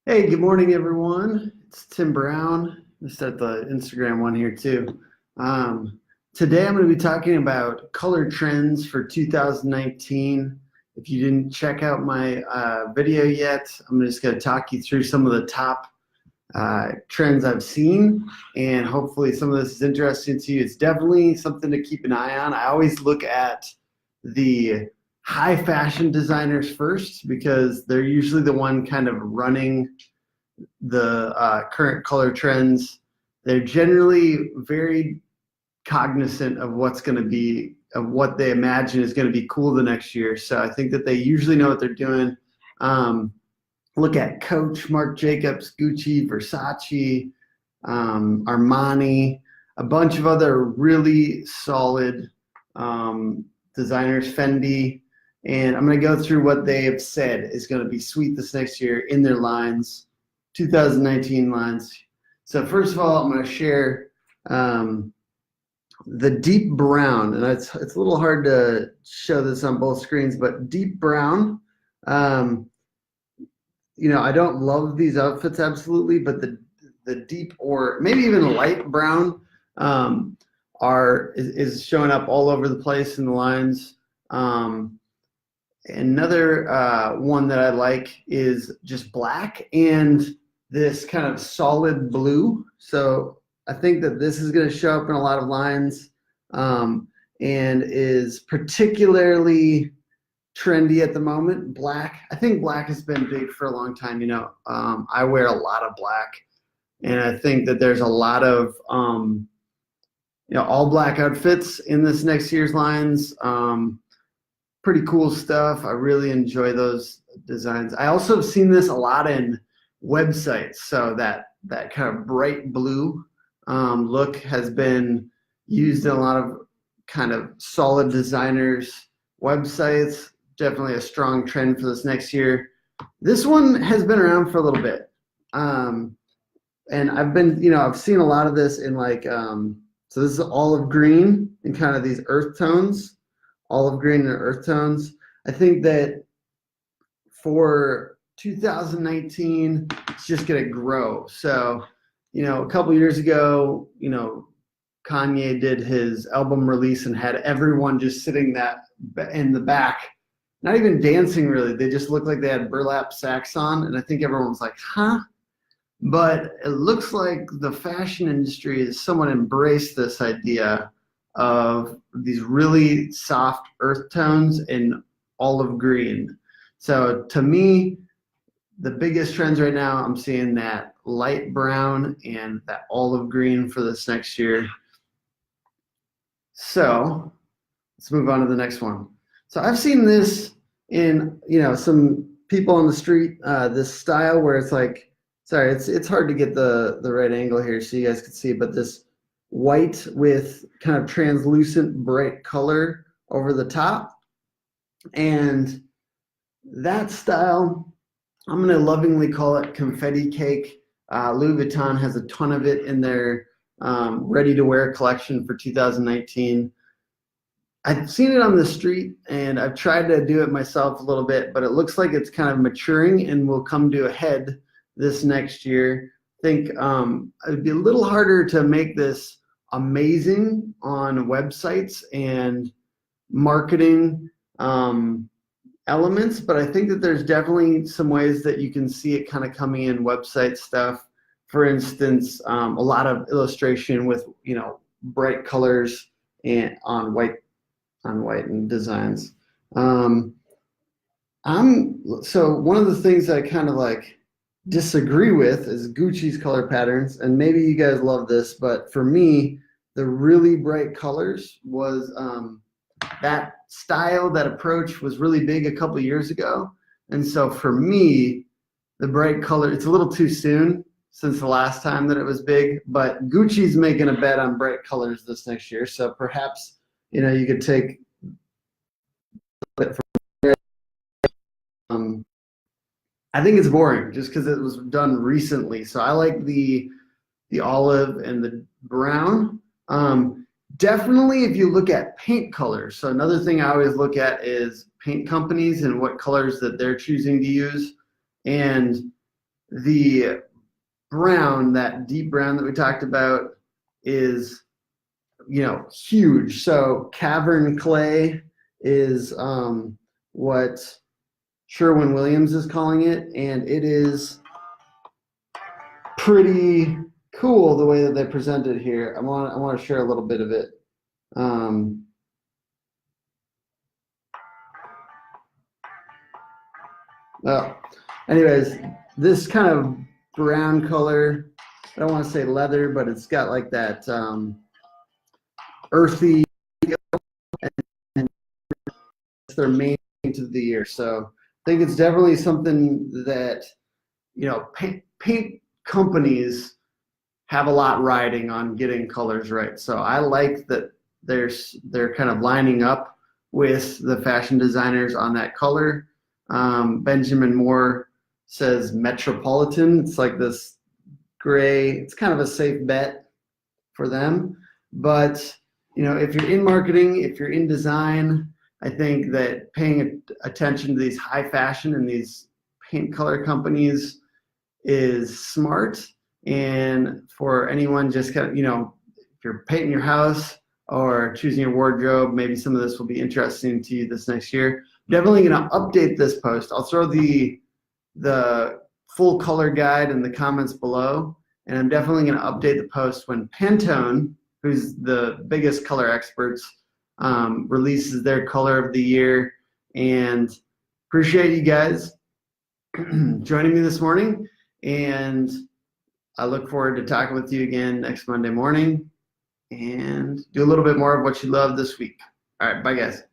Hey, good morning, everyone. It's Tim Brown. Let's start the Instagram one here too. Today I'm going to be talking about color trends for 2019. If you didn't check out my video yet, I'm just going to talk you through some of the top trends I've seen, and hopefully some of this is interesting to you. It's definitely something to keep an eye on. I always look at the high fashion designers first because they're usually the one kind of running the current color trends. They're generally very cognizant of what's going to be, of what they imagine is going to be cool the next year. So I think that they usually know what they're doing. Look at Coach, Marc Jacobs, Gucci, Versace, Armani, a bunch of other really solid designers, Fendi. And I'm going to go through what they have said is going to be sweet this next year in their lines, 2019 lines. So first of all, I'm going to share the deep brown, and it's a little hard to show this on both screens, but deep brown. I don't love these outfits absolutely, but the deep or maybe even light brown is showing up all over the place in the lines. Another one that I like is just black and this kind of solid blue. So I think that this is going to show up in a lot of lines and is particularly trendy at the moment. Black. I think black has been big for a long time. I wear a lot of black, and I think that there's a lot of all black outfits in this next year's lines. Pretty cool stuff. I really enjoy those designs. I also have seen this a lot in websites. So that kind of bright blue look has been used in a lot of kind of solid designers' websites. Definitely a strong trend for this next year. This one has been around for a little bit. And I've seen a lot of this in so this is olive green and kind of these earth tones, olive green and earth tones. I think that for 2019, it's just going to grow. So, a couple years ago, Kanye did his album release and had everyone just sitting in the back, not even dancing really. They just looked like they had burlap sacks on. And I think everyone was like, huh? But it looks like the fashion industry has somewhat embraced this idea of these really soft earth tones in olive green. So to me, the biggest trends right now, I'm seeing that light brown and that olive green for this next year. So let's move on to the next one. So I've seen this in, some people on the street, this style where it's like, sorry, it's hard to get the right angle here so you guys can see, but this white with kind of translucent bright color over the top. And that style, I'm going to lovingly call it confetti cake. Louis Vuitton has a ton of it in their ready-to-wear collection for 2019. I've seen it on the street, and I've tried to do it myself a little bit, but it looks like it's kind of maturing and will come to a head this next year. I think it'd be a little harder to make this amazing on websites and marketing elements, but I think that there's definitely some ways that you can see it kind of coming in website stuff. For instance, a lot of illustration with bright colors and on white and designs. So one of the things I kind of disagree with is Gucci's color patterns, and maybe you guys love this, but for me, the really bright colors was that style, that approach was really big a couple years ago. And so for me, the bright color, it's a little too soon since the last time that it was big, but Gucci's making a bet on bright colors this next year. So perhaps, you could take it from there. I think it's boring just because it was done recently. So I like the olive and the brown. Definitely if you look at paint colors. So another thing I always look at is paint companies and what colors that they're choosing to use. And the brown, that deep brown that we talked about, is, you know, huge. So cavern clay is what Sherwin-Williams is calling it, and it is pretty cool the way that they present it here. I want to share a little bit of it. Well, anyways, this kind of brown color, I don't want to say leather, but it's got like that earthy, and it's their main paint of the year. So I think it's definitely something that, you know, paint companies have a lot riding on getting colors right. So I like that they're kind of lining up with the fashion designers on that color. Benjamin Moore says Metropolitan. It's like this gray. It's kind of a safe bet for them. But, you know, if you're in marketing, if you're in design, I think that paying attention to these high fashion and these paint color companies is smart. And for anyone just kind of, you know, if you're painting your house or choosing your wardrobe, maybe some of this will be interesting to you this next year. I'm definitely going to update this post. I'll throw the full color guide in the comments below, and I'm definitely going to update the post when Pantone, who's the biggest color experts, releases their color of the year. And appreciate you guys joining me this morning, and I look forward to talking with you again next Monday morning and do a little bit more of what you love this week. All right, bye guys.